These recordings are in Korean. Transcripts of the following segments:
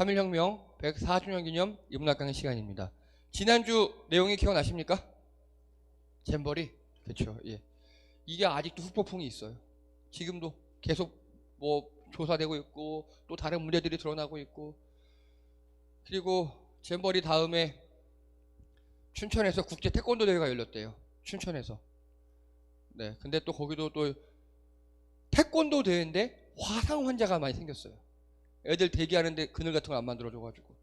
3.1혁명 104주년 기념 인문학 강의 시간입니다. 지난주 내용이 기억나십니까? 잼버리? 그렇죠. 예. 이게 아직도 후폭풍이 있어요. 지금도 계속 조사되고 있고 또 다른 문제들이 드러나고 있고, 그리고 잼버리 다음에 춘천에서 국제 태권도 대회가 열렸대요. 춘천에서. 네. 근데 또 거기도 또 태권도 대회인데 화상 환자가 많이 생겼어요. 애들 대기하는데 그늘 같은 거 안 만들어줘가지고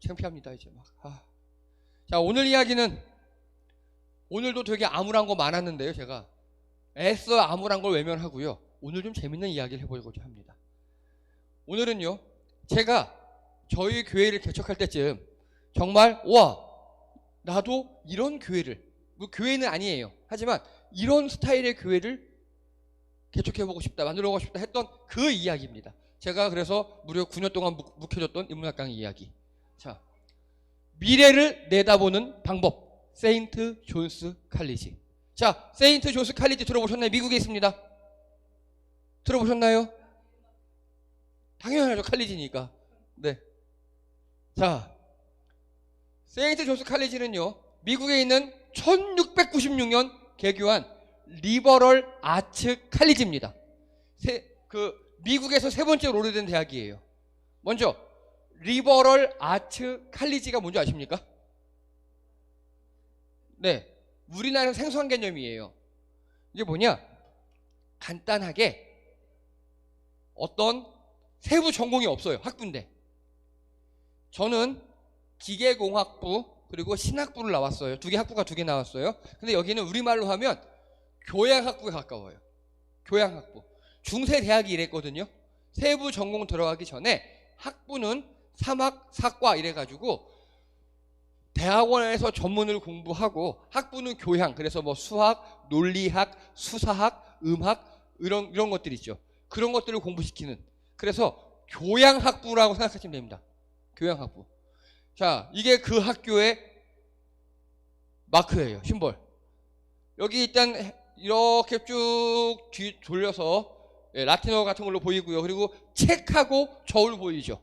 창피합니다 이제 막. 자, 오늘 이야기는 오늘도 되게 암울한 거 많았는데요. 제가 애써 암울한 걸 외면하고요. 오늘 좀 재밌는 이야기를 해보려고 합니다. 오늘은요, 제가 저희 교회를 개척할 때쯤 정말 나도 이런 교회를, 뭐 교회는 아니에요. 하지만 이런 스타일의 교회를 개척해보고 싶다, 만들어보고 싶다 했던 그 이야기입니다. 제가 그래서 무려 9년 동안 묵혀줬던 인문학 강의 이야기. 자, 미래를 내다보는 방법, 세인트 존스 칼리지. 자, 세인트 존스 칼리지 들어보셨나요? 미국에 있습니다. 들어보셨나요? 당연하죠. 칼리지니까. 네. 자, 세인트 존스 칼리지는요, 미국에 있는 1696년 개교한 리버럴 아츠 칼리지입니다. 미국에서 세 번째로 오래된 대학이에요. 먼저 리버럴 아츠 칼리지가 뭔지 아십니까? 네, 우리나라는 생소한 개념이에요. 이게 뭐냐? 간단하게 어떤 세부 전공이 없어요. 학부인데. 저는 기계공학부 그리고 신학부를 나왔어요. 학부가 두 개 나왔어요. 근데 여기는 우리말로 하면 교양학부에 가까워요. 교양학부. 중세 대학이 이랬거든요. 세부 전공 들어가기 전에 학부는 3학 4과 이래가지고 대학원에서 전문을 공부하고, 학부는 교양, 그래서 뭐 수학, 논리학, 수사학, 음학 이런 것들 있죠. 그런 것들을 공부시키는, 그래서 교양학부라고 생각하시면 됩니다. 교양학부. 자, 이게 그 학교의 마크예요. 심벌. 여기 일단 이렇게 쭉 뒤 돌려서 라틴어 같은 걸로 보이고요. 그리고 책하고 저울 보이죠.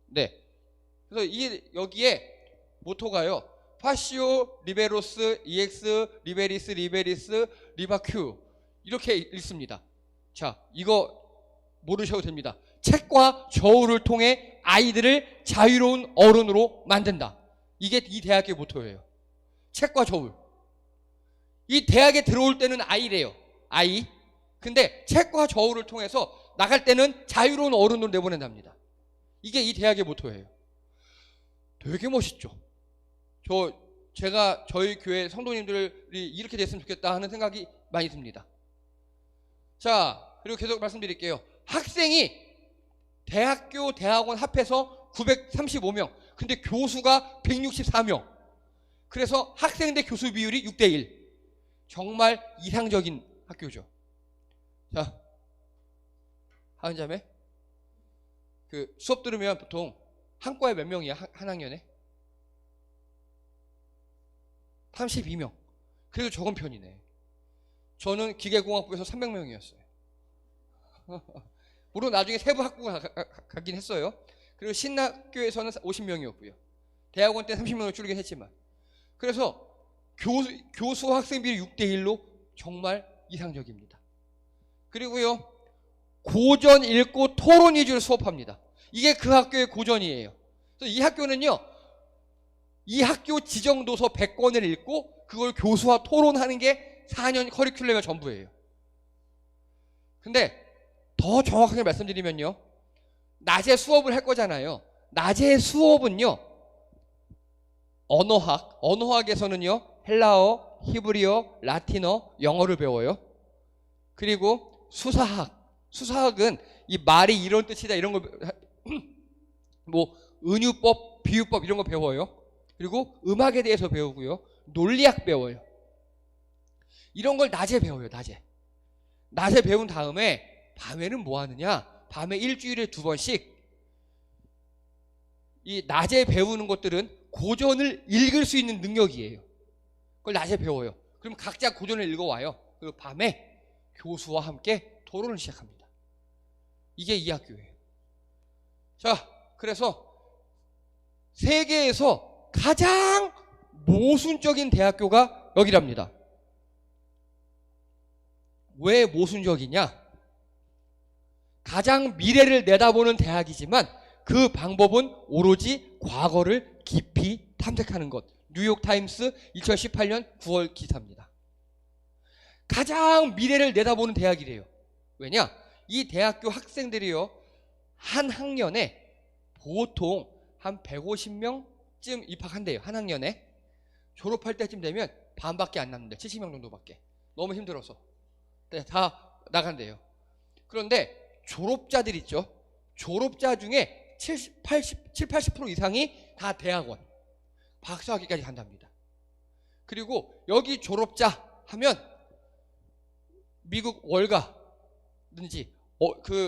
네. 그래서 이게 여기에 모토가요, 파시오 리베로스 EX 리베리스 리베리스 리바큐 이렇게 읽습니다. 자, 이거 모르셔도 됩니다. 책과 저울을 통해 아이들을 자유로운 어른으로 만든다. 이게 이 대학의 모토예요. 책과 저울. 이 대학에 들어올 때는 아이래요. 아이. 근데 책과 저울을 통해서 나갈 때는 자유로운 어른으로 내보낸답니다. 이게 이 대학의 모토예요. 되게 멋있죠. 제가 저희 교회 성도님들이 이렇게 됐으면 좋겠다 하는 생각이 많이 듭니다. 자, 그리고 계속 말씀드릴게요. 학생이 대학교, 대학원 합해서 935명. 근데 교수가 164명. 그래서 학생 대 교수 비율이 6대1. 정말 이상적인 학교죠. 자, 하은자매, 수업 들으면 보통 한 과에 몇 명이야? 한 학년에? 32명. 그래도 적은 편이네. 저는 기계공학부에서 300명이었어요. 물론 나중에 세부 학부가 가긴 했어요. 그리고 신학교에서는 50명이었고요. 대학원 때 30명으로 줄긴 했지만. 그래서 교수 학생 비율 6대1로 정말 이상적입니다. 그리고요, 고전 읽고 토론 위주로 수업합니다. 이게 그 학교의 고전이에요. 그래서 이 학교는요, 이 학교 지정도서 100권을 읽고 그걸 교수와 토론하는 게 4년 커리큘럼의 전부예요. 근데 더 정확하게 말씀드리면요, 낮에 수업을 할 거잖아요. 낮에 수업은요, 언어학에서는요, 헬라어, 히브리어, 라틴어, 영어를 배워요. 그리고 수사학은 이 말이 이런 뜻이다 이런 거, 뭐 은유법, 비유법 이런 거 배워요. 그리고 음악에 대해서 배우고요. 논리학 배워요. 이런 걸 낮에 배워요. 낮에 배운 다음에 밤에는 뭐 하느냐? 밤에 일주일에 2번씩 이 낮에 배우는 것들은 고전을 읽을 수 있는 능력이에요. 그걸 낮에 배워요. 그럼 각자 고전을 읽어와요. 그리고 밤에 교수와 함께 토론을 시작합니다. 이게 이 학교예요. 자, 그래서 세계에서 가장 모순적인 대학교가 여기랍니다. 왜 모순적이냐? 가장 미래를 내다보는 대학이지만 그 방법은 오로지 과거를 깊이 탐색하는 것. 뉴욕타임스 2018년 9월 기사입니다. 가장 미래를 내다보는 대학이래요. 왜냐? 이 대학교 학생들이요, 한 학년에 보통 한 150명쯤 입학한대요. 한 학년에. 졸업할 때쯤 되면 반밖에 안 남는데 70명 정도밖에. 너무 힘들어서 다 나간대요. 그런데 졸업자들 있죠. 졸업자 중에 80% 이상이 다 대학원, 박사학위까지 간답니다. 그리고 여기 졸업자 하면 미국 월가든지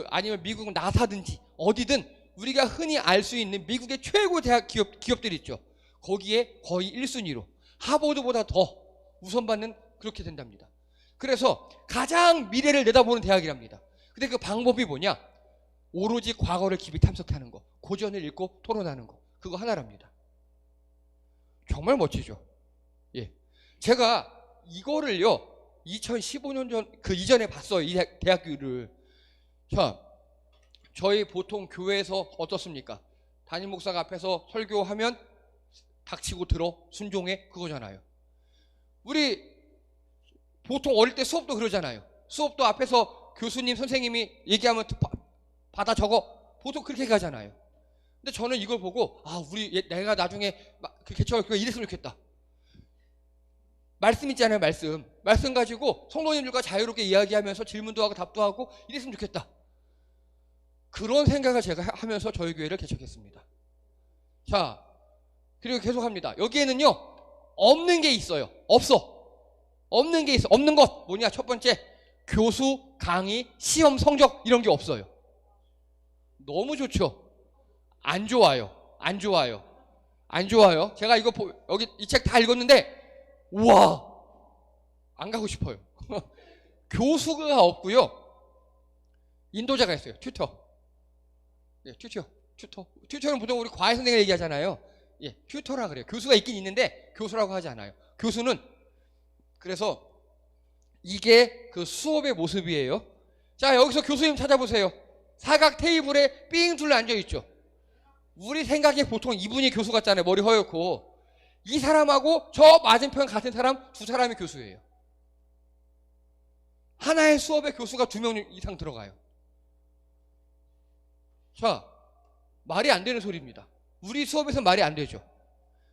아니면 미국 나사든지 어디든 우리가 흔히 알 수 있는 미국의 최고 대학 기업들이 있죠. 거기에 거의 1순위로 하버드보다 더 우선받는 그렇게 된답니다. 그래서 가장 미래를 내다보는 대학이랍니다. 근데 그 방법이 뭐냐? 오로지 과거를 깊이 탐색하는 거, 고전을 읽고 토론하는 거, 그거 하나랍니다. 정말 멋지죠? 예. 제가 이거를요 2015년 전 그 이전에 봤어요. 이 대학교를. 자, 저희 보통 교회에서 어떻습니까? 담임 목사가 앞에서 설교하면 닥치고 들어, 순종해, 그거잖아요. 우리 보통 어릴 때 수업도 그러잖아요. 수업도 앞에서 교수님, 선생님이 얘기하면 받아 적어. 보통 그렇게 가잖아요. 근데 저는 이걸 보고 내가 나중에 그 개척교회 이랬으면 좋겠다. 말씀 있잖아요. 말씀 가지고 성도님들과 자유롭게 이야기하면서 질문도 하고 답도 하고 이랬으면 좋겠다. 그런 생각을 제가 하면서 저희 교회를 개척했습니다. 자, 그리고 계속합니다. 여기에는요 없는 게 있어요. 없는 게 있어. 없는 것 뭐냐? 첫 번째, 교수, 강의, 시험 성적 이런 게 없어요. 너무 좋죠? 안 좋아요. 제가 이거 여기 이 책 다 읽었는데 우와, 안 가고 싶어요. 교수가 없고요. 인도자가 있어요. 튜터. 예, 튜터는 보통 우리 과외 선생님 얘기하잖아요. 예, 튜터라 그래요. 교수가 있긴 있는데 교수라고 하지 않아요. 교수는 그래서 이게 그 수업의 모습이에요. 자, 여기서 교수님 찾아보세요. 사각 테이블에 삥 둘러 앉아있죠. 우리 생각에 보통 이분이 교수 같잖아요. 머리 허옇고. 이 사람하고 저 맞은편 같은 사람 두 사람이 교수예요. 하나의 수업에 교수가 2명 이상 들어가요. 자, 말이 안 되는 소리입니다. 우리 수업에서 말이 안 되죠.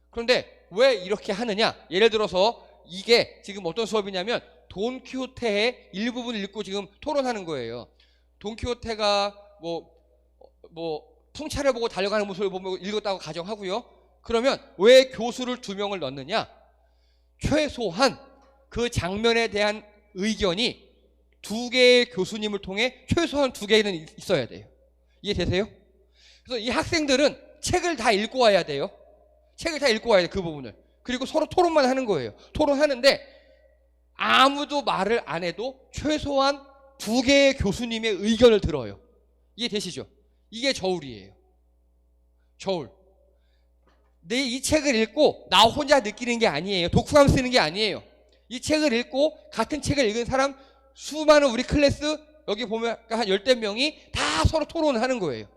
그런데 왜 이렇게 하느냐? 예를 들어서 이게 지금 어떤 수업이냐면 돈키호테의 일부분을 읽고 지금 토론하는 거예요. 돈키호테가 풍차를 보고 달려가는 모습을 보고 읽었다고 가정하고요. 그러면 왜 교수를 2명을 넣느냐? 최소한 그 장면에 대한 의견이 2개의 교수님을 통해 최소한 2개는 있어야 돼요. 이해되세요? 그래서 이 학생들은 책을 다 읽고 와야 돼요. 그 부분을. 그리고 서로 토론만 하는 거예요. 토론하는데 아무도 말을 안 해도 최소한 2개의 교수님의 의견을 들어요. 이해되시죠? 이게 저울이에요. 저울. 이 책을 읽고 나 혼자 느끼는 게 아니에요. 독후감 쓰는 게 아니에요. 이 책을 읽고 같은 책을 읽은 사람 수많은 우리 클래스 여기 보면 한 10대 명이 다 서로 토론을 하는 거예요.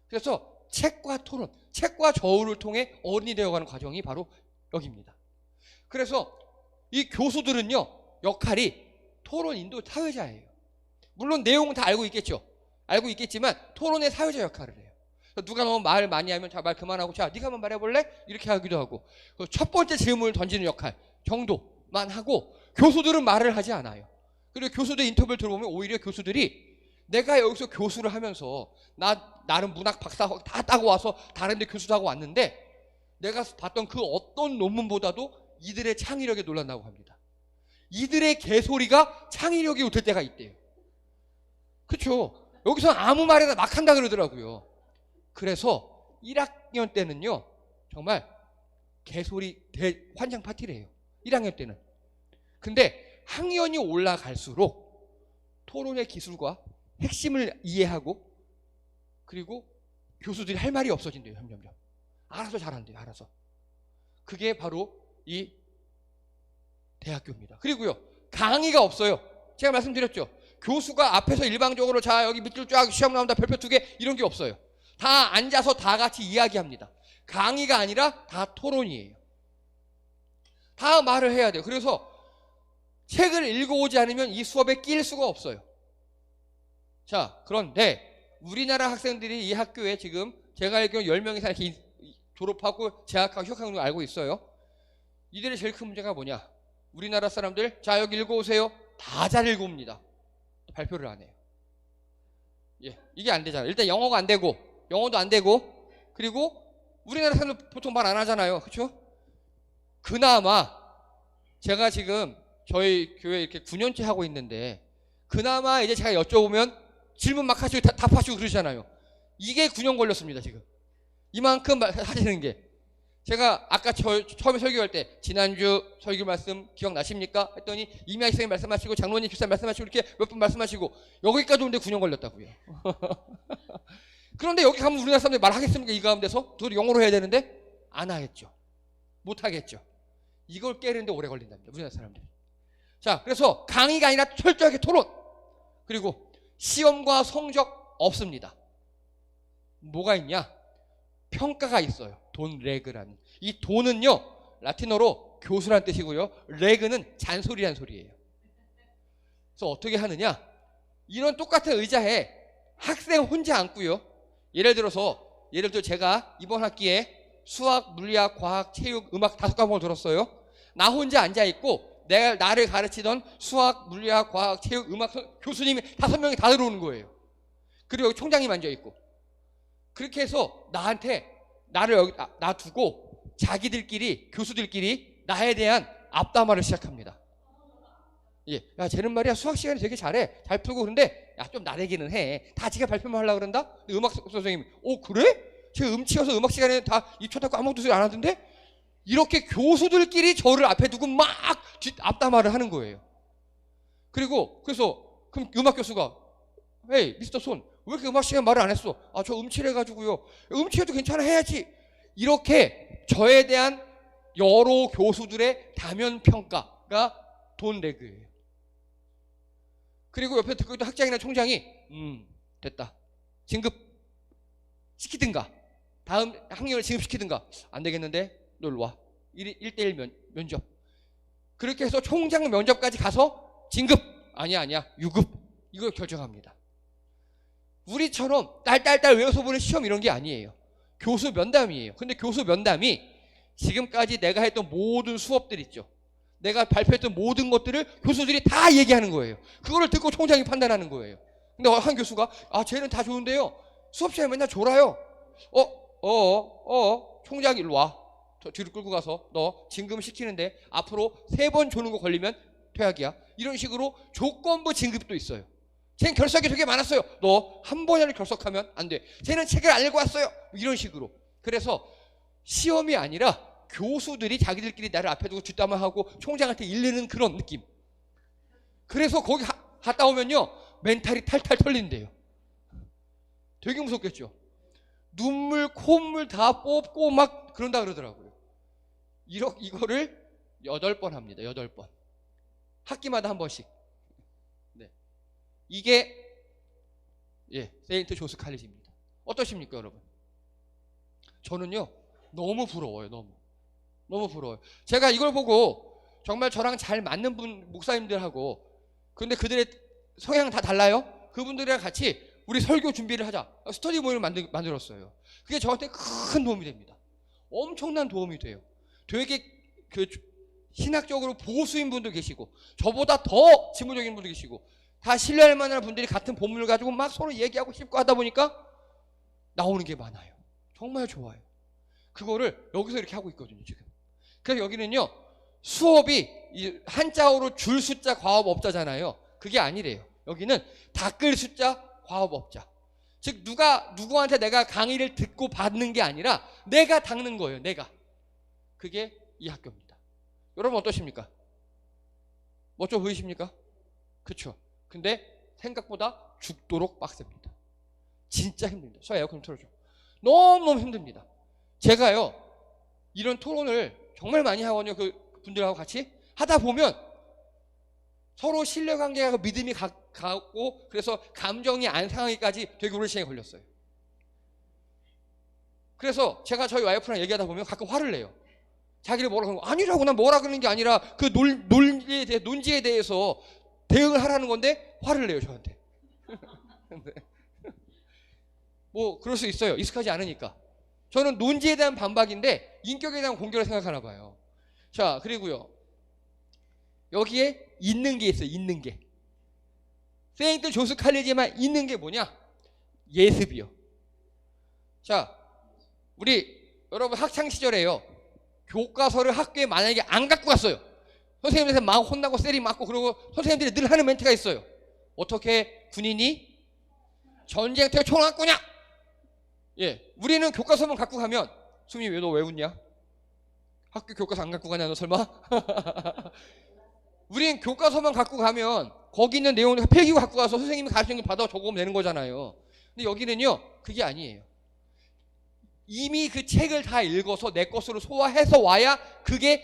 그래서 책과 토론, 책과 저울을 통해 어른이 되어가는 과정이 바로 여기입니다. 그래서 이 교수들은요 역할이 토론 인도 사회자예요. 물론 내용은 다 알고 있겠지만 토론의 사회자 역할을 해요. 누가 너무 말 많이 하면 자, 말 그만하고 자 네가 한번 말해볼래? 이렇게 하기도 하고 첫 번째 질문을 던지는 역할 정도만 하고 교수들은 말을 하지 않아요. 그리고 교수들 인터뷰를 들어보면 오히려 교수들이 내가 여기서 교수를 하면서 나름 문학 박사 다 따고 와서 다른 데 교수도 하고 왔는데 내가 봤던 그 어떤 논문보다도 이들의 창의력에 놀란다고 합니다. 이들의 개소리가 창의력이 웃을 때가 있대요. 그렇죠? 여기서 아무 말이나 막 한다 그러더라고요. 그래서 1학년 때는요 정말 개소리 환장 파티래요. 1학년 때는. 근데 학년이 올라갈수록 토론의 기술과 핵심을 이해하고 그리고 교수들이 할 말이 없어진대요. 점점점. 알아서 잘한대요. 알아서. 그게 바로 이 대학교입니다. 그리고요, 강의가 없어요. 제가 말씀드렸죠. 교수가 앞에서 일방적으로 자 여기 밑줄 쫙 시험 나온다 별표 2개 이런 게 없어요. 다 앉아서 다 같이 이야기합니다. 강의가 아니라 다 토론이에요. 다 말을 해야 돼요. 그래서 책을 읽어오지 않으면 이 수업에 낄 수가 없어요. 자, 그런데 우리나라 학생들이 이 학교에 지금 제가 알기로 10명 이상 이렇게 졸업하고 재학하고 휴학하는 걸 알고 있어요. 이들의 제일 큰 문제가 뭐냐? 우리나라 사람들 자 여기 읽어오세요. 다 잘 읽어옵니다. 발표를 안 해요. 예, 이게 안 되잖아요. 일단 영어가 안 되고 영어도 안 되고 그리고 우리나라 사람들 보통 말 안 하잖아요. 그렇죠? 그나마 제가 지금 저희 교회 이렇게 9년째 하고 있는데 그나마 이제 제가 여쭤보면 질문 막 하시고 답하시고 그러시잖아요. 이게 9년 걸렸습니다. 지금 이만큼 하시는 게 제가 아까 처음에 설교할 때 지난주 설교 말씀 기억나십니까? 했더니 이미아 선생님 말씀하시고 장로님 집사 말씀하시고 이렇게 몇 분 말씀하시고 여기까지 오는데 9년 걸렸다고요. 그런데 여기 가면 우리나라 사람들이 말하겠습니까? 이 가운데서? 그걸 영어로 해야 되는데 안 하겠죠. 못 하겠죠. 이걸 깨는데 오래 걸린답니다. 우리나라 사람들이. 자, 그래서 강의가 아니라 철저하게 토론. 그리고 시험과 성적 없습니다. 뭐가 있냐? 평가가 있어요. 돈 레그라는. 이 돈은요, 라틴어로 교수란 뜻이고요. 레그는 잔소리란 소리예요. 그래서 어떻게 하느냐? 이런 똑같은 의자에 학생 혼자 앉고요. 예를 들어 제가 이번 학기에 수학, 물리학, 과학, 체육, 음악 5과목을 들었어요. 나 혼자 앉아있고 나를 가르치던 수학, 물리학, 과학, 체육, 음악 교수님이 5명이 다 들어오는 거예요. 그리고 여기 총장님 앉아있고. 그렇게 해서 나를 여기 놔두고 자기들끼리 교수들끼리 나에 대한 앞담화를 시작합니다. 예, 야 쟤는 말이야 수학 시간에 되게 잘해 잘 풀고 그런데 야 좀 나대기는 해. 다 지가 발표만 하려고 그런다. 음악 선생님이 그래? 쟤 음치여서 음악 시간에 다 입초 닫고 아무것도 소리 안 하던데? 이렇게 교수들끼리 저를 앞에 두고 막 앞담화를 하는 거예요. 그래서 그럼 음악 교수가 에이 미스터 손 왜 이렇게 음악 시간 말을 안 했어? 저 음치래가지고요. 음치해도 괜찮아 해야지. 이렇게 저에 대한 여러 교수들의 다면 평가가 돈 레그예요. 그리고 옆에 듣고 있던 학장이나 총장이 됐다. 진급 시키든가 다음 학년을 진급시키든가 안 되겠는데 너 일로 와. 1대1 면접. 그렇게 해서 총장 면접까지 가서 진급 아니야 6급 이걸 결정합니다. 우리처럼 딸딸딸 외워서 보는 시험 이런 게 아니에요. 교수 면담이에요. 근데 교수 면담이 지금까지 내가 했던 모든 수업들 있죠. 내가 발표했던 모든 것들을 교수들이 다 얘기하는 거예요. 그거를 듣고 총장이 판단하는 거예요. 근데 한 교수가 쟤는 다 좋은데요. 수업 시간에 맨날 졸아요. 총장 일로 와. 저 뒤로 끌고 가서 너 진급 시키는데 앞으로 3번 조는 거 걸리면 퇴학이야. 이런 식으로 조건부 진급도 있어요. 쟤는 결석이 되게 많았어요. 너 한 번이라도 결석하면 안 돼. 쟤는 책을 안 읽고 왔어요. 이런 식으로. 그래서 시험이 아니라 교수들이 자기들끼리 나를 앞에 두고 뒷담화하고 총장한테 일르는 그런 느낌. 그래서 거기 갔다 오면요 멘탈이 탈탈 털린대요. 되게 무섭겠죠. 눈물 콧물 다 뽑고 막 그런다 그러더라고요. 이거를 8번 합니다. 8번. 학기마다 한 번씩. 네. 이게 세인트 조스 칼리지입니다. 어떠십니까 여러분? 저는요 너무 부러워요. 너무 부러워요. 제가 이걸 보고 정말 저랑 잘 맞는 목사님들하고 근데 그들의 성향은 다 달라요. 그분들이랑 같이 우리 설교 준비를 하자. 스터디 모임을 만들었어요. 그게 저한테 큰 도움이 됩니다. 엄청난 도움이 돼요. 되게 신학적으로 보수인 분도 계시고 저보다 더 지무적인 분도 계시고 다 신뢰할 만한 분들이 같은 본문을 가지고 막 서로 얘기하고 싶고 하다 보니까 나오는 게 많아요. 정말 좋아요. 그거를 여기서 이렇게 하고 있거든요 지금. 그래서 여기는요 수업이 한자어로 줄 숫자 과업 업자잖아요. 그게 아니래요. 여기는 닦을 숫자 과업 업자. 즉 누구한테 내가 강의를 듣고 받는 게 아니라 내가 닦는 거예요. 내가. 그게 이 학교입니다. 여러분 어떠십니까? 멋져 보이십니까? 그렇죠. 근데 생각보다 죽도록 빡셉니다. 진짜 힘듭니다. 에어컨 틀어줘. 너무너무 힘듭니다. 제가요, 이런 토론을 정말 많이 하거든요. 그 분들하고 같이 하다 보면 서로 신뢰관계가 믿음이 가고 그래서 감정이 안 상하기까지 되게 오랜 시간이 걸렸어요. 그래서 제가 저희 와이프랑 얘기하다 보면 가끔 화를 내요. 자기를 뭐라 그러는 거 아니라고, 난 뭐라 그러는 게 아니라 그 논지에 대해서 대응을 하라는 건데 화를 내요 저한테. 뭐 그럴 수 있어요. 익숙하지 않으니까. 저는 논지에 대한 반박인데 인격에 대한 공격을 생각하나 봐요. 자, 그리고요, 여기에 있는 게 있어요. 있는 게. 세인트 조스 칼리지에만 있는 게 뭐냐? 예습이요. 자, 우리 여러분 학창 시절에요, 교과서를 학교에 만약에 안 갖고 갔어요. 선생님한테 막 혼나고 세리 맞고, 그러고 선생님들이 늘 하는 멘트가 있어요. 어떻게 군인이 전쟁터에 총을 갖고 냐? 예, 우리는 교과서만 갖고 가면, 수미 왜 너 왜 웃냐? 학교 교과서 안 갖고 가냐 너 설마? 우린 교과서만 갖고 가면 거기 있는 내용을 필기고 갖고 가서 선생님이 가르치는 거 받아 적으면 되는 거잖아요. 근데 여기는요, 그게 아니에요. 이미 그 책을 다 읽어서 내 것으로 소화해서 와야 그게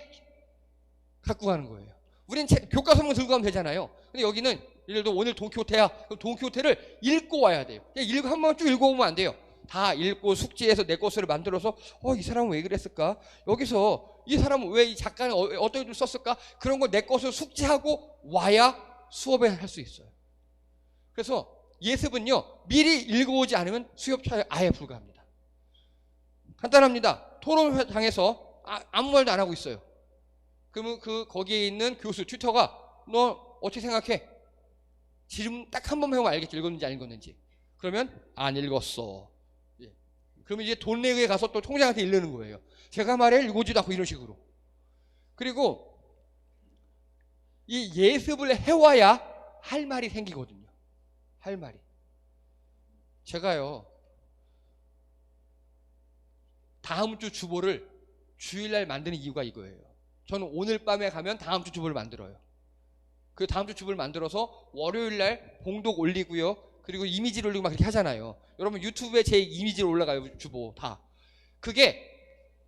갖고 가는 거예요. 우린 교과서만 들고 가면 되잖아요. 근데 여기는 예를 들어 오늘 돈키호테야. 그럼 돈키호테를 읽고 와야 돼요. 그냥 한 번 쭉 읽어보면 안 돼요. 다 읽고 숙지해서 내 것으로 만들어서 이 사람은 왜 그랬을까? 여기서 이 사람은 왜 이 작가는 어떤 글을 썼을까? 그런 걸 내 것으로 숙지하고 와야 수업에 할 수 있어요. 그래서 예습은요, 미리 읽어오지 않으면 수업 참여에 아예 불가합니다. 간단합니다. 토론장에서 아무 말도 안 하고 있어요. 그러면 거기에 있는 교수, 튜터가 너 어떻게 생각해? 질문 딱 한 번 해보면 알겠죠. 읽었는지 안 읽었는지. 그러면 안 읽었어. 예. 그러면 이제 돈내기에 가서 또 총장한테 읽는 거예요. 제가 말해 읽어지도 않고 이런 식으로. 그리고 이 예습을 해와야 할 말이 생기거든요. 할 말이. 제가요, 다음 주 주보를 주일날 만드는 이유가 이거예요. 저는 오늘 밤에 가면 다음 주 주보를 만들어요. 그 다음 주 주보를 만들어서 월요일날 봉독 올리고요, 그리고 이미지를 올리고 막 그렇게 하잖아요. 여러분 유튜브에 제 이미지를 올라가요. 주보 다. 그게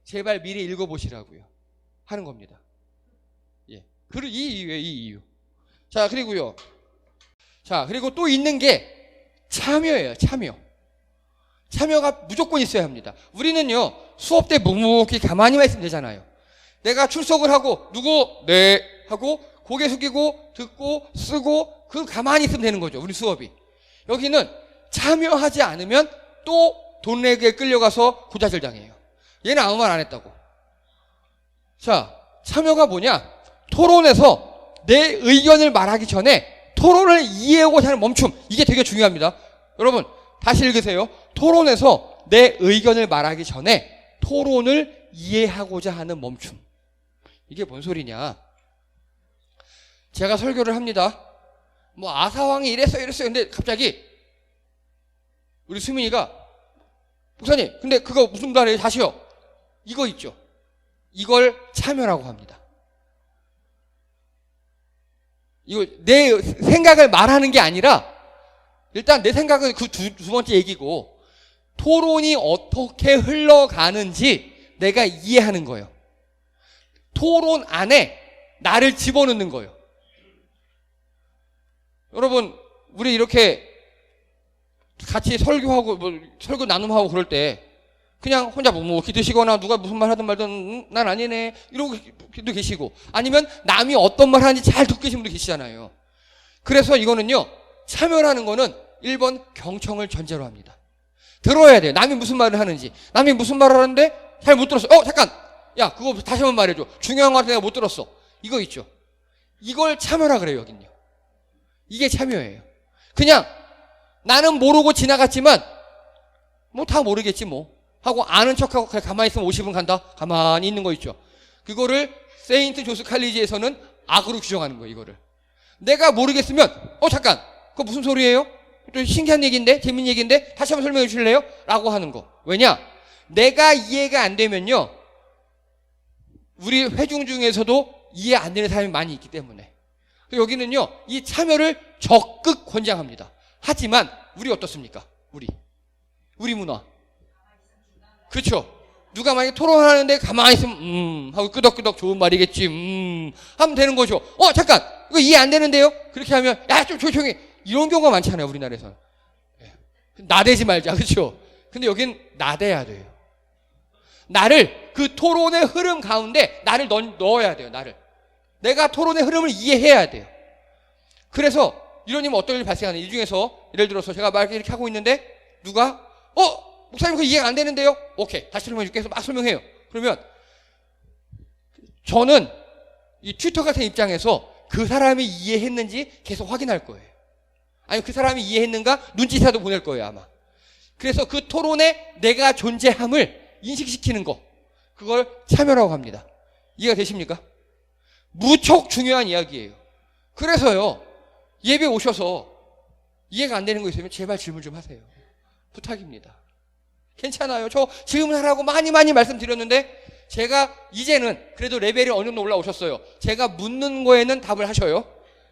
제발 미리 읽어보시라고요 하는 겁니다. 예. 그리고 이 이유. 자, 그리고요. 자, 그리고 또 있는 게 참여예요. 참여가 무조건 있어야 합니다. 우리는요, 수업 때 묵묵히 가만히만 있으면 되잖아요. 내가 출석을 하고 누구? 네 하고 고개 숙이고 듣고 쓰고 그 가만히 있으면 되는 거죠. 우리 수업이. 여기는 참여하지 않으면 또 돈 내기에 끌려가서 고자질 당해요. 얘는 아무 말 안 했다고. 자, 참여가 뭐냐? 토론에서 내 의견을 말하기 전에 토론을 이해하고자 하는 멈춤. 이게 되게 중요합니다. 여러분 다시 읽으세요. 토론에서 내 의견을 말하기 전에 토론을 이해하고자 하는 멈춤. 이게 뭔 소리냐? 제가 설교를 합니다. 뭐 아사왕이 이랬어요. 근데 갑자기 우리 수민이가 목사님, 근데 그거 무슨 말이에요? 다시요. 이거 있죠. 이걸 참여라고 합니다. 이거 내 생각을 말하는 게 아니라, 일단 내 생각은 그 두 번째 얘기고, 토론이 어떻게 흘러가는지 내가 이해하는 거예요. 토론 안에 나를 집어넣는 거예요. 여러분, 우리 이렇게 같이 설교하고 설교 나눔하고 그럴 때 그냥 혼자 묵묵히 드시거나 누가 무슨 말 하든 말든 난 아니네 이러고 계시고, 아니면 남이 어떤 말 하는지 잘 듣고 계신 분도 계시잖아요. 그래서 이거는요, 참여라는 거는 1번 경청을 전제로 합니다. 들어야 돼요. 남이 무슨 말을 하는지. 남이 무슨 말을 하는데 잘 못 들었어. 잠깐, 야 그거 다시 한번 말해줘. 중요한 거 같은데 내가 못 들었어. 이거 있죠. 이걸 참여라 그래요. 여긴요. 이게 참여예요. 그냥 나는 모르고 지나갔지만 뭐 다 모르겠지 뭐 하고 아는 척하고 그냥 가만히 있으면 50분 간다. 가만히 있는 거 있죠. 그거를 세인트 조스 칼리지에서는 악으로 규정하는 거예요. 이거를 내가 모르겠으면 잠깐 그거 무슨 소리예요? 또 신기한 얘기인데 재밌는 얘기인데 다시 한번 설명해 주실래요? 라고 하는 거. 왜냐? 내가 이해가 안 되면요, 우리 회중 중에서도 이해 안 되는 사람이 많이 있기 때문에 여기는요, 이 참여를 적극 권장합니다. 하지만 우리 어떻습니까? 우리 문화 그렇죠. 누가 만약에 토론하는데 가만히 있으면 하고 끄덕끄덕 좋은 말이겠지 하면 되는 거죠. 잠깐 이거 이해 안 되는데요. 그렇게 하면 야 좀 조용히 이런 경우가 많잖아요. 우리나라에서는. 나대지 말자. 그렇죠. 근데 여긴 나대야 돼요. 나를 그 토론의 흐름 가운데 나를 넣어야 돼요. 나를. 내가 토론의 흐름을 이해해야 돼요. 그래서 이런 일은 어떤 일이 발생하는 이 중에서 예를 들어서 제가 막 이렇게 하고 있는데 누가 목사님 그거 이해가 안 되는데요? 오케이 다시 설명해 줄게 해서 막 설명해요. 그러면 저는 이 튜터 같은 입장에서 그 사람이 이해했는지 계속 확인할 거예요. 아니면 그 사람이 이해했는가 눈치라도 보낼 거예요 아마. 그래서 그 토론에 내가 존재함을 인식시키는 거 그걸 참여라고 합니다. 이해가 되십니까? 무척 중요한 이야기예요. 그래서요 예배 오셔서 이해가 안 되는 거 있으면 제발 질문 좀 하세요. 부탁입니다. 괜찮아요. 저 질문하라고 많이 말씀드렸는데 제가 이제는 그래도 레벨이 어느 정도 올라오셨어요. 제가 묻는 거에는 답을 하셔요.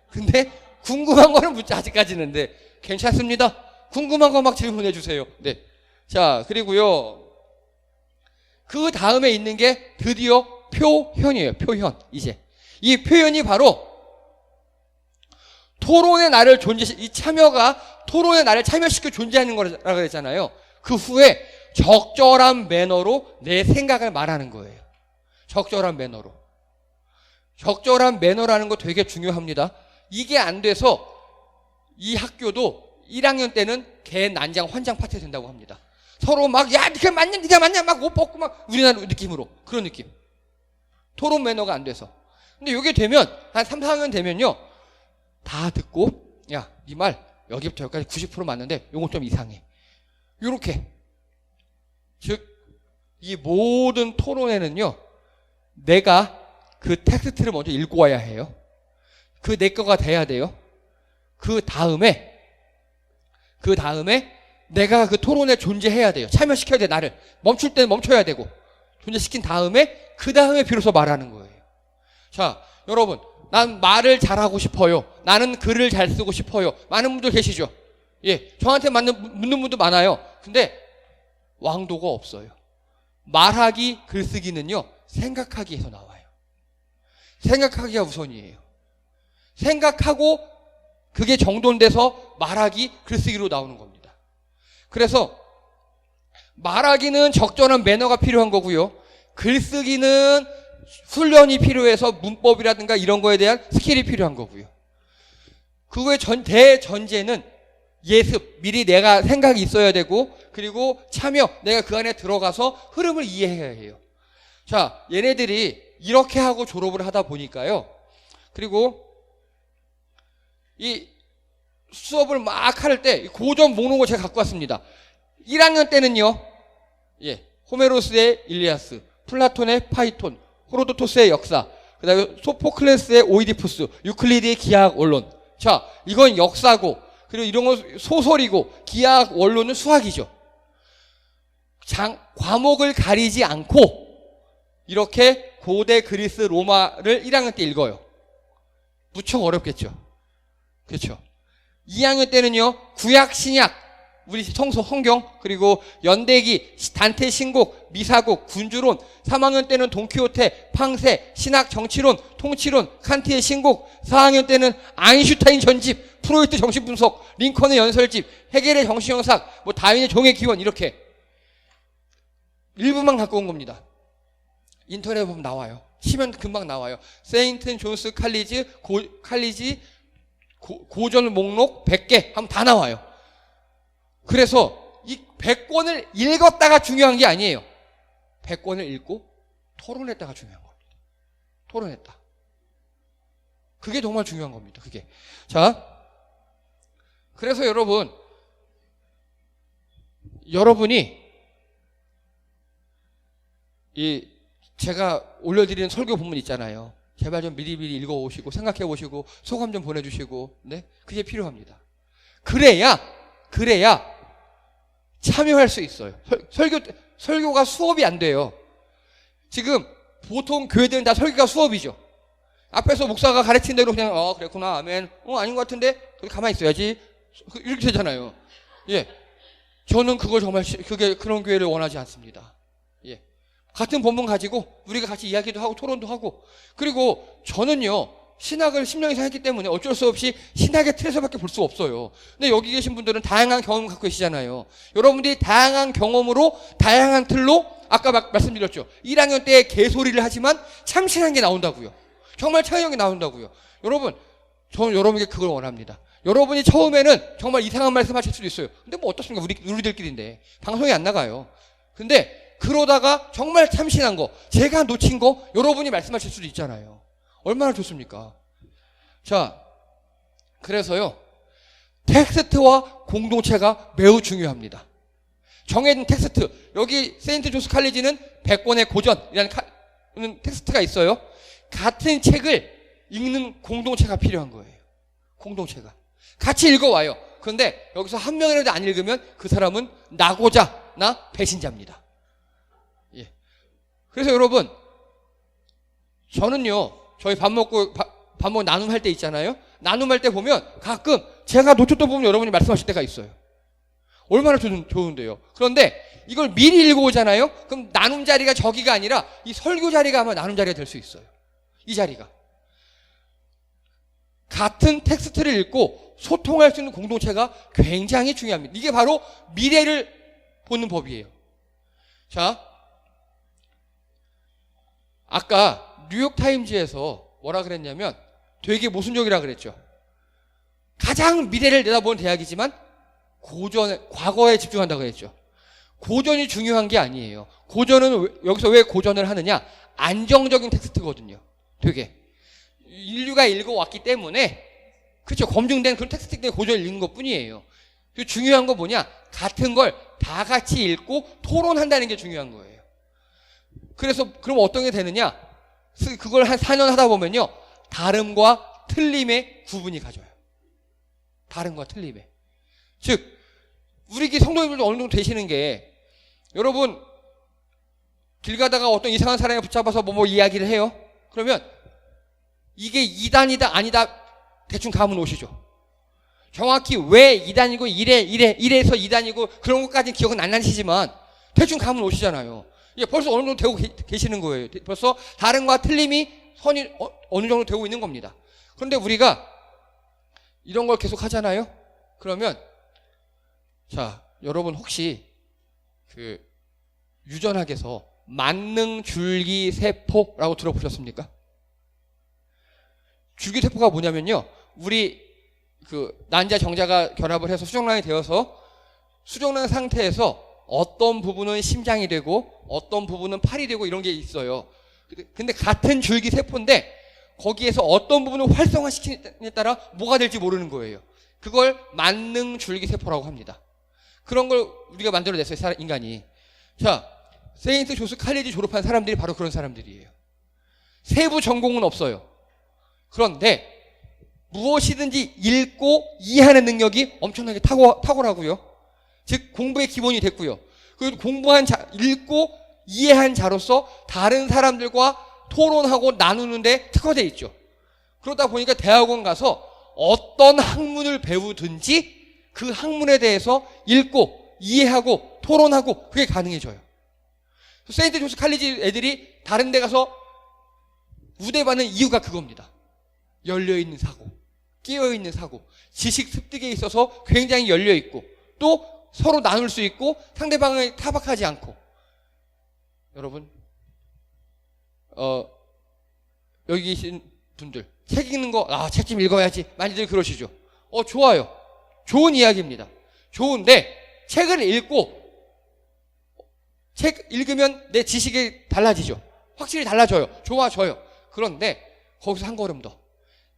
근데 궁금한 거는 묻지 아직까지는. 네, 괜찮습니다. 궁금한 거 막 질문해 주세요. 네. 자, 그리고요. 그 다음에 있는 게 드디어 표현이에요. 표현. 이제. 이 표현이 바로 토론의 나를 이 참여가 토론의 나를 참여시켜 존재하는 거라고 했잖아요. 그 후에 적절한 매너로 내 생각을 말하는 거예요. 적절한 매너로. 적절한 매너라는 거 되게 중요합니다. 이게 안 돼서 이 학교도 1학년 때는 개난장 환장 파티가 된다고 합니다. 서로 막 야 네가 맞냐 막 옷 벗고 막 우리나라 느낌으로 그런 느낌. 토론 매너가 안 돼서. 근데 이게 되면 한 3, 4학년 되면요 다 듣고 야 네 말 여기부터 여기까지 90% 맞는데 요건 좀 이상해. 요렇게. 즉 이 모든 토론에는요 내가 그 텍스트를 먼저 읽고 와야 해요. 그 내 거가 돼야 돼요. 그 다음에 내가 그 토론에 존재해야 돼요. 참여시켜야 돼. 나를 멈출 때는 멈춰야 되고 존재시킨 다음에 그 다음에 비로소 말하는 거예요. 자 여러분 난 말을 잘하고 싶어요. 나는 글을 잘 쓰고 싶어요. 많은 분들 계시죠. 예, 저한테 묻는 분도 많아요. 근데 왕도가 없어요. 말하기, 글쓰기는요 생각하기에서 나와요. 생각하기가 우선이에요. 생각하고 그게 정돈돼서 말하기, 글쓰기로 나오는 겁니다. 그래서 말하기는 적절한 매너가 필요한 거고요. 글쓰기는 훈련이 필요해서 문법이라든가 이런 거에 대한 스킬이 필요한 거고요. 그거의 대전제는 예습, 미리 내가 생각이 있어야 되고 그리고 참여, 내가 그 안에 들어가서 흐름을 이해해야 해요. 자, 얘네들이 이렇게 하고 졸업을 하다 보니까요. 그리고 이 수업을 막 할 때 고전 목록을 제가 갖고 왔습니다. 1학년 때는요. 예, 호메로스의 일리아스, 플라톤의 파이톤, 호로도토스의 역사, 그 다음에 소포클레스의 오이디푸스, 유클리드의 기하학 원론. 자, 이건 역사고 그리고 이런 건 소설이고 기하학 원론은 수학이죠. 과목을 가리지 않고 이렇게 고대 그리스 로마를 1학년 때 읽어요. 무척 어렵겠죠. 그렇죠. 2학년 때는요 구약 신약 우리 성경 그리고 연대기 단테 신곡 미사국 군주론 3학년 때는 돈키호테 팡세 신학 정치론 통치론 칸트의 신곡 4학년 때는 아인슈타인 전집 프로이트 정신분석 링컨의 연설집 헤겔의 정신영상 다윈의 종의 기원 이렇게 일부만 갖고 온 겁니다. 인터넷에 보면 나와요. 치면 금방 나와요. 세인트 존스 칼리지 고전 목록 100개 하면 다 나와요. 그래서 이 100권을 읽었다가 중요한 게 아니에요. 100권을 읽고 토론했다가 중요한 겁니다. 토론했다. 그게 정말 중요한 겁니다. 그게. 자, 그래서 여러분이 제가 올려드리는 설교 본문 있잖아요. 제발 좀 미리미리 읽어오시고 생각해보시고 소감 좀 보내주시고 네, 그게 필요합니다. 그래야 참여할 수 있어요. 설교가 수업이 안 돼요. 지금 보통 교회들은 다 설교가 수업이죠. 앞에서 목사가 가르친 대로 그냥 그랬구나 아멘 아닌 것 같은데 가만히 있어야지 이렇게 되잖아요. 예, 저는 그걸 정말 그런 교회를 원하지 않습니다. 같은 본문 가지고 우리가 같이 이야기도 하고 토론도 하고, 그리고 저는요 신학을 10년 이상 했기 때문에 어쩔 수 없이 신학의 틀에서밖에 볼 수 없어요. 근데 여기 계신 분들은 다양한 경험을 갖고 계시잖아요. 여러분들이 다양한 경험으로 다양한 틀로 아까 말씀드렸죠. 1학년 때 개소리를 하지만 참신한 게 나온다고요. 정말 차이한 게 나온다고요. 여러분, 저는 여러분에게 그걸 원합니다. 여러분이 처음에는 정말 이상한 말씀 하실 수도 있어요. 근데 뭐 어떻습니까? 우리들끼리인데 방송이 안 나가요. 근데 그러다가 정말 참신한 거, 제가 놓친 거 여러분이 말씀하실 수도 있잖아요. 얼마나 좋습니까? 자, 그래서요 텍스트와 공동체가 매우 중요합니다. 정해진 텍스트, 여기 세인트 조스 칼리지는 100권의 고전이라는 텍스트가 있어요. 같은 책을 읽는 공동체가 필요한 거예요. 공동체가 같이 읽어와요. 그런데 여기서 한 명이라도 안 읽으면 그 사람은 나고자나 배신자입니다. 예. 그래서 여러분, 저는요 저희 밥 먹고 나눔할 때 있잖아요. 나눔할 때 보면 가끔 제가 놓쳤던 부분 여러분이 말씀하실 때가 있어요. 얼마나 좋은데요. 그런데 이걸 미리 읽어오잖아요. 그럼 나눔 자리가 저기가 아니라 이 설교 자리가 아마 나눔 자리가 될 수 있어요. 이 자리가. 같은 텍스트를 읽고 소통할 수 있는 공동체가 굉장히 중요합니다. 이게 바로 미래를 보는 법이에요. 자, 아까 뉴욕타임즈에서 뭐라 그랬냐면 되게 모순적이라 그랬죠. 가장 미래를 내다보는 대학이지만 과거에 집중한다고 그랬죠. 고전이 중요한 게 아니에요. 고전은 여기서 왜 고전을 하느냐? 안정적인 텍스트거든요. 되게 인류가 읽어왔기 때문에, 그렇죠, 검증된 그런 텍스트 때문에 고전을 읽는 것 뿐이에요. 중요한 건 뭐냐? 같은 걸 다 같이 읽고 토론한다는 게 중요한 거예요. 그래서 그럼 어떤 게 되느냐? 그걸 한 4년 하다 보면요 다름과 틀림의 구분이 가져요. 다름과 틀림의. 즉 우리 성도님들도 어느 정도 되시는 게, 여러분 길 가다가 어떤 이상한 사람이 붙잡아서 뭐 이야기를 해요. 그러면 이게 2단이다 아니다 대충 감은 오시죠. 정확히 왜 2단이고 이래서 2단이고 그런 것까지는 기억은 안 나시지만 대충 감은 오시잖아요. 예, 벌써 어느 정도 되고 계시는 거예요. 벌써 다름과 틀림이 선이 어느 정도 되고 있는 겁니다. 그런데 우리가 이런 걸 계속 하잖아요. 그러면 자, 여러분 혹시 그 유전학에서 만능줄기세포라고 들어보셨습니까? 줄기세포가 뭐냐면요, 우리 그 난자 정자가 결합을 해서 수정란이 되어서 수정란 상태에서 어떤 부분은 심장이 되고 어떤 부분은 팔이 되고 이런 게 있어요. 근데 같은 줄기세포인데 거기에서 어떤 부분을 활성화시키느냐에 따라 뭐가 될지 모르는 거예요. 그걸 만능줄기세포라고 합니다. 그런 걸 우리가 만들어냈어요, 인간이. 자, 세인트 조스 칼리지 졸업한 사람들이 바로 그런 사람들이에요. 세부 전공은 없어요. 그런데 무엇이든지 읽고 이해하는 능력이 엄청나게 탁월하고요. 즉 공부의 기본이 됐고요. 그리고 읽고 이해한 자로서 다른 사람들과 토론하고 나누는데 특화되어 있죠. 그러다 보니까 대학원 가서 어떤 학문을 배우든지 그 학문에 대해서 읽고 이해하고 토론하고 그게 가능해져요. 세인트 조스 칼리지 애들이 다른 데 가서 우대받는 이유가 그겁니다. 열려있는 사고, 끼어있는 사고, 지식 습득에 있어서 굉장히 열려있고 또 서로 나눌 수 있고 상대방을 타박하지 않고. 여러분 여기 계신 분들 책 읽는 거, 책 좀 읽어야지 많이들 그러시죠. 좋아요. 좋은 이야기입니다. 좋은데 책을 읽고 책 읽으면 내 지식이 달라지죠. 확실히 달라져요. 좋아져요. 그런데 거기서 한 걸음 더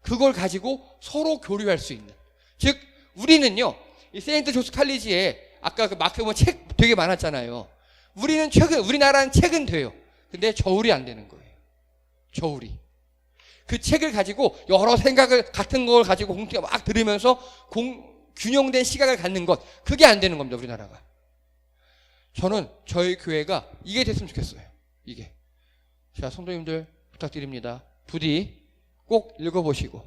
그걸 가지고 서로 교류할 수 있는, 즉 우리는요 이 세인트 조스 칼리지에 아까 그 마크 보면 책 되게 많았잖아요. 우리나라는 책은 돼요. 근데 저울이 안 되는 거예요. 저울이. 그 책을 가지고 여러 생각을 같은 걸 가지고 막 들으면서 균형된 시각을 갖는 것, 그게 안 되는 겁니다. 우리나라가. 저는 저희 교회가 이게 됐으면 좋겠어요. 이게. 자, 성도님들 부탁드립니다. 부디 꼭 읽어보시고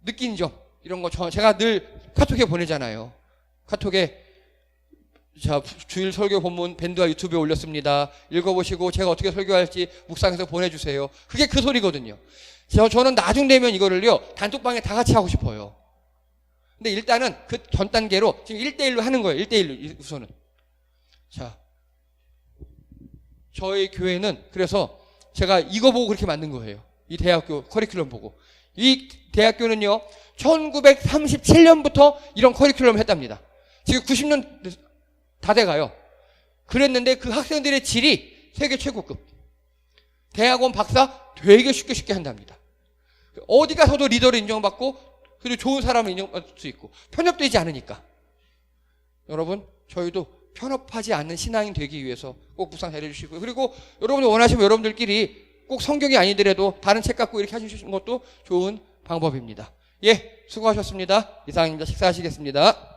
느낀 점 이런 거 제가 늘 카톡에 보내잖아요. 카톡에 자, 주일 설교 본문 밴드와 유튜브에 올렸습니다. 읽어보시고 제가 어떻게 설교할지 묵상해서 보내주세요. 그게 그 소리거든요. 저는 나중 되면 이거를요, 단톡방에 다 같이 하고 싶어요. 근데 일단은 그 전 단계로 지금 1대1로 하는 거예요. 1대1로 우선은. 자, 저희 교회는 그래서 제가 이거 보고 그렇게 만든 거예요. 이 대학교 커리큘럼 보고. 이 대학교는요, 1937년부터 이런 커리큘럼을 했답니다. 지금 90년 다 돼가요. 그랬는데 그 학생들의 질이 세계 최고급. 대학원 박사 되게 쉽게 한답니다. 어디 가서도 리더를 인정받고, 그리고 좋은 사람을 인정받을 수 있고, 편협되지 않으니까. 여러분, 저희도 편협하지 않는 신앙인 되기 위해서 꼭 묵상 잘해주시고요. 그리고 여러분들 원하시면 여러분들끼리 꼭 성경이 아니더라도 다른 책 갖고 이렇게 해주시는 것도 좋은 방법입니다. 예, 수고하셨습니다. 이상입니다. 식사하시겠습니다.